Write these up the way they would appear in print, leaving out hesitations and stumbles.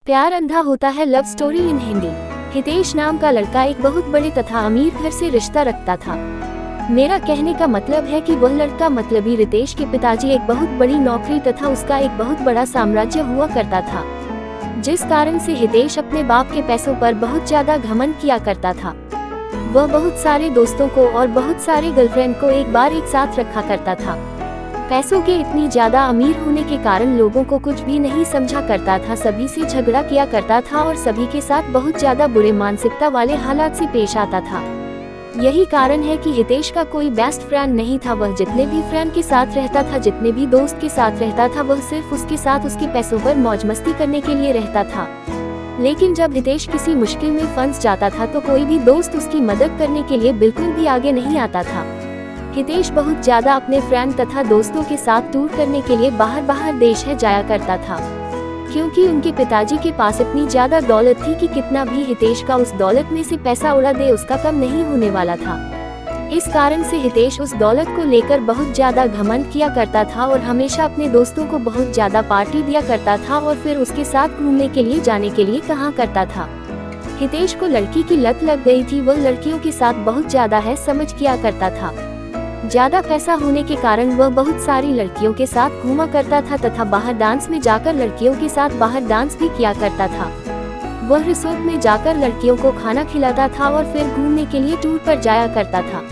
प्यार अंधा होता है love story in Hindi. Hitesh नाम का लड़का एक बहुत बड़े तथा अमीर घर से रिश्ता रखता था। मेरा कहने का मतलब है कि वह लड़का मतलबी रितेश के पिताजी एक बहुत बड़ी नौकरी तथा उसका एक बहुत बड़ा साम्राज्य हुआ करता था, जिस कारण से हितेश अपने बाप के पैसों पर बहुत ज्यादा घमंड किया करता था। वह बहुत सारे दोस्तों को और बहुत सारे गर्लफ्रेंड को एक बार एक साथ रखा करता था। पैसों के इतनी ज्यादा अमीर होने के कारण लोगों को कुछ भी नहीं समझा करता था, सभी से झगड़ा किया करता था और सभी के साथ बहुत ज्यादा बुरे मानसिकता वाले हालात से पेश आता था। यही कारण है कि हितेश का कोई बेस्ट फ्रेंड नहीं था। वह जितने भी फ्रेंड के साथ रहता था, जितने भी दोस्त के साथ रहता था, वह सिर्फ उसके साथ उसके पैसों पर मौज मस्ती करने के लिए रहता था। लेकिन जब हितेश किसी मुश्किल में फंस जाता था तो कोई भी दोस्त उसकी मदद करने के लिए बिल्कुल भी आगे नहीं आता था। हितेश बहुत ज्यादा अपने फ्रेंड तथा दोस्तों के साथ टूर करने के लिए बाहर देश है जाया करता था, क्योंकि उनके पिताजी के पास इतनी ज्यादा दौलत थी कि कितना भी हितेश का उस दौलत में से पैसा उड़ा दे उसका कम नहीं होने वाला था। इस कारण से हितेश उस दौलत को लेकर बहुत ज्यादा घमंड किया करता था और हमेशा अपने दोस्तों को बहुत ज्यादा पार्टी दिया करता था और फिर उसके साथ घूमने के लिए जाने के लिए कहा करता था। हितेश को लड़की की लत लग गई थी। वह लड़कियों के साथ बहुत ज्यादा है समझ किया करता था। ज्यादा पैसा होने के कारण वह बहुत सारी लड़कियों के साथ घूमा करता था तथा बाहर डांस में जाकर लड़कियों के साथ बाहर डांस भी किया करता था। वह रिसोर्ट में जाकर लड़कियों को खाना खिलाता था और फिर घूमने के लिए टूर पर जाया करता था।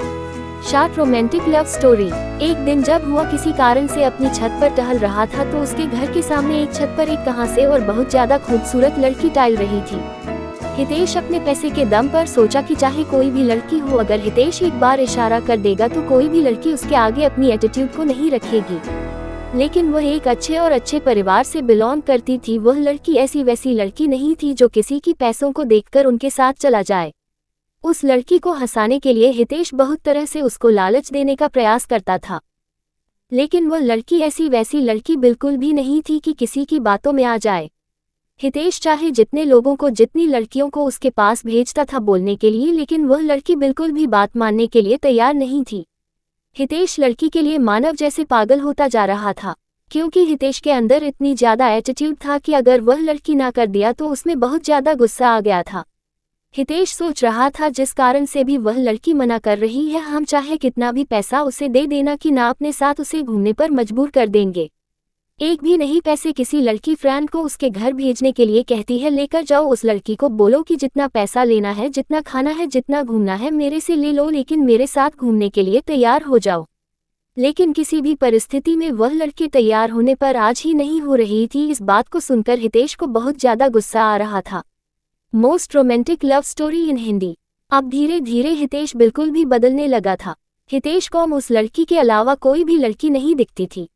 Short romantic love story. एक दिन जब हुआ किसी कारण से अपनी छत पर टहल रहा था तो उसके घर के सामने एक छत पर एक कहां से और बहुत ज्यादा खूबसूरत लड़की टहल रही थी। हितेश अपने पैसे के दम पर सोचा कि चाहे कोई भी लड़की हो, अगर हितेश एक बार इशारा कर देगा तो कोई भी लड़की उसके आगे अपनी एटीट्यूड को नहीं रखेगी। लेकिन वह एक अच्छे परिवार से बिलोंग करती थी। वह लड़की ऐसी वैसी लड़की नहीं थी जो किसी की पैसों को देखकर उनके साथ चला जाए। उस लड़की को हंसाने के लिए हितेश बहुत तरह से उसको लालच देने का प्रयास करता था, लेकिन वह लड़की ऐसी वैसी लड़की बिल्कुल भी नहीं थी कि किसी की बातों में आ जाए। हितेश चाहे जितने लोगों को, जितनी लड़कियों को उसके पास भेजता था बोलने के लिए, लेकिन वह लड़की बिल्कुल भी बात मानने के लिए तैयार नहीं थी। हितेश लड़की के लिए मानव जैसे पागल होता जा रहा था, क्योंकि हितेश के अंदर इतनी ज्यादा एटीट्यूड था कि अगर वह लड़की ना कर दिया तो उसमें बहुत ज्यादा गुस्सा आ गया था। हितेश सोच रहा था जिस कारण से भी वह लड़की मना कर रही है, हम चाहे कितना भी पैसा उसे दे देना कि ना अपने साथ उसे घूमने पर मजबूर कर देंगे। एक भी नहीं पैसे किसी लड़की फ्रेंड को उसके घर भेजने के लिए कहती है, लेकर जाओ उस लड़की को, बोलो कि जितना पैसा लेना है, जितना खाना है, जितना घूमना है मेरे से ले लो, लेकिन मेरे साथ घूमने के लिए तैयार हो जाओ। लेकिन किसी भी परिस्थिति में वह लड़की तैयार होने पर आज ही नहीं हो रही थी। इस बात को सुनकर हितेश को बहुत ज्यादा गुस्सा आ रहा था। Most romantic love story in Hindi. अब धीरे धीरे हितेश बिल्कुल भी बदलने लगा था। हितेश को उस लड़की के अलावा कोई भी लड़की नहीं दिखती थी।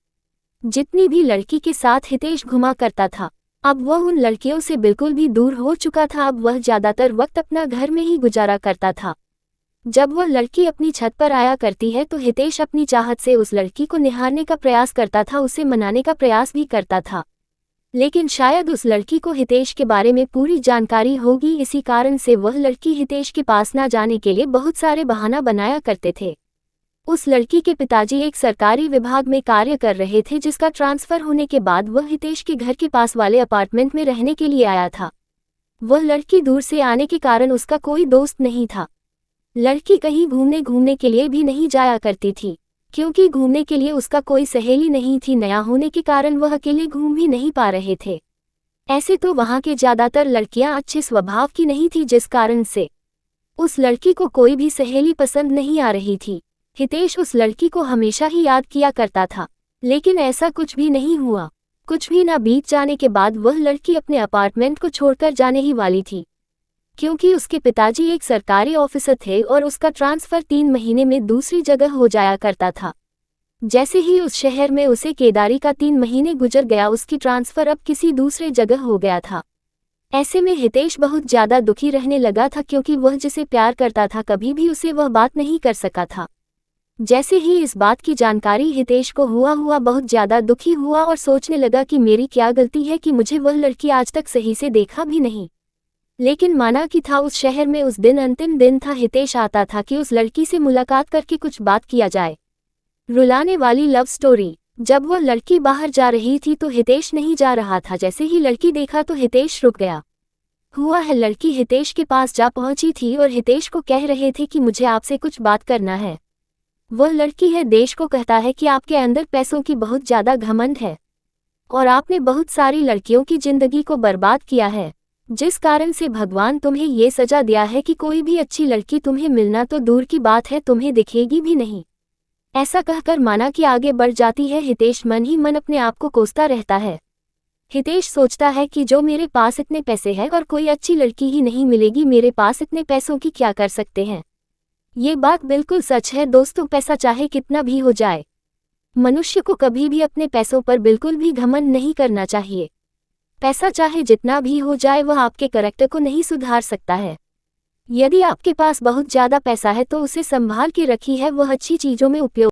जितनी भी लड़की के साथ हितेश घुमा करता था, अब वह उन लड़कियों से बिल्कुल भी दूर हो चुका था। अब वह ज्यादातर वक्त अपना घर में ही गुजारा करता था। जब वह लड़की अपनी छत पर आया करती है तो हितेश अपनी चाहत से उस लड़की को निहारने का प्रयास करता था, उसे मनाने का प्रयास भी करता था, लेकिन शायद उस लड़की को हितेश के बारे में पूरी जानकारी होगी। इसी कारण से वह लड़की हितेश के पास ना जाने के लिए बहुत सारे बहाना बनाया करते थे। उस लड़की के पिताजी एक सरकारी विभाग में कार्य कर रहे थे, जिसका ट्रांसफर होने के बाद वह हितेश के घर के पास वाले अपार्टमेंट में रहने के लिए आया था। वह लड़की दूर से आने के कारण उसका कोई दोस्त नहीं था। लड़की कहीं घूमने के लिए भी नहीं जाया करती थी, क्योंकि घूमने के लिए उसका कोई सहेली नहीं थी। नया होने के कारण वह अकेले घूम भी नहीं पा रहे थे। ऐसे तो वहां के ज्यादातर लड़कियां अच्छे स्वभाव की नहीं थी, जिस कारण से उस लड़की को कोई भी सहेली पसंद नहीं आ रही थी। हितेश उस लड़की को हमेशा ही याद किया करता था, लेकिन ऐसा कुछ भी नहीं हुआ। कुछ भी ना बीत जाने के बाद वह लड़की अपने अपार्टमेंट को छोड़कर जाने ही वाली थी, क्योंकि उसके पिताजी एक सरकारी ऑफिसर थे और उसका ट्रांसफर 3 महीने में दूसरी जगह हो जाया करता था। जैसे ही उस शहर में उसे केदारी का 3 महीने गुजर गया, उसकी ट्रांसफर अब किसी दूसरे जगह हो गया था। ऐसे में हितेश बहुत ज्यादा दुखी रहने लगा था, क्योंकि वह जिसे प्यार करता था कभी भी उसे वह बात नहीं कर सका था। जैसे ही इस बात की जानकारी हितेश को हुआ बहुत ज्यादा दुखी हुआ और सोचने लगा कि मेरी क्या गलती है कि मुझे वह लड़की आज तक सही से देखा भी नहीं। लेकिन माना कि था उस शहर में उस दिन अंतिम दिन था। हितेश आता था कि उस लड़की से मुलाकात करके कुछ बात किया जाए। रुलाने वाली लव स्टोरी। जब वो लड़की बाहर जा रही थी तो हितेश नहीं जा रहा था। जैसे ही लड़की देखा तो हितेश रुक गया। हुआ है, लड़की हितेश के पास जा पहुंची थी और हितेश को कह रहे थे कि मुझे आपसे कुछ बात करना है। वो लड़की है देश को कहता है कि आपके अंदर पैसों की बहुत ज्यादा घमंड है और आपने बहुत सारी लड़कियों की जिंदगी को बर्बाद किया है, जिस कारण से भगवान तुम्हें ये सजा दिया है कि कोई भी अच्छी लड़की तुम्हें मिलना तो दूर की बात है तुम्हें दिखेगी भी नहीं। ऐसा कहकर माना कि आगे बढ़ जाती है। हितेश मन ही मन अपने आप को कोसता रहता है। हितेश सोचता है कि जो मेरे पास इतने पैसे हैं और कोई अच्छी लड़की ही नहीं मिलेगी, मेरे पास इतने पैसों की क्या कर सकते हैं। ये बात बिल्कुल सच है दोस्तों, पैसा चाहे कितना भी हो जाए, मनुष्य को कभी भी अपने पैसों पर बिल्कुल भी घमंड नहीं करना चाहिए। पैसा चाहे जितना भी हो जाए वह आपके कैरेक्टर को नहीं सुधार सकता है। यदि आपके पास बहुत ज़्यादा पैसा है तो उसे संभाल के रखी है, वह अच्छी चीज़ों में उपयोग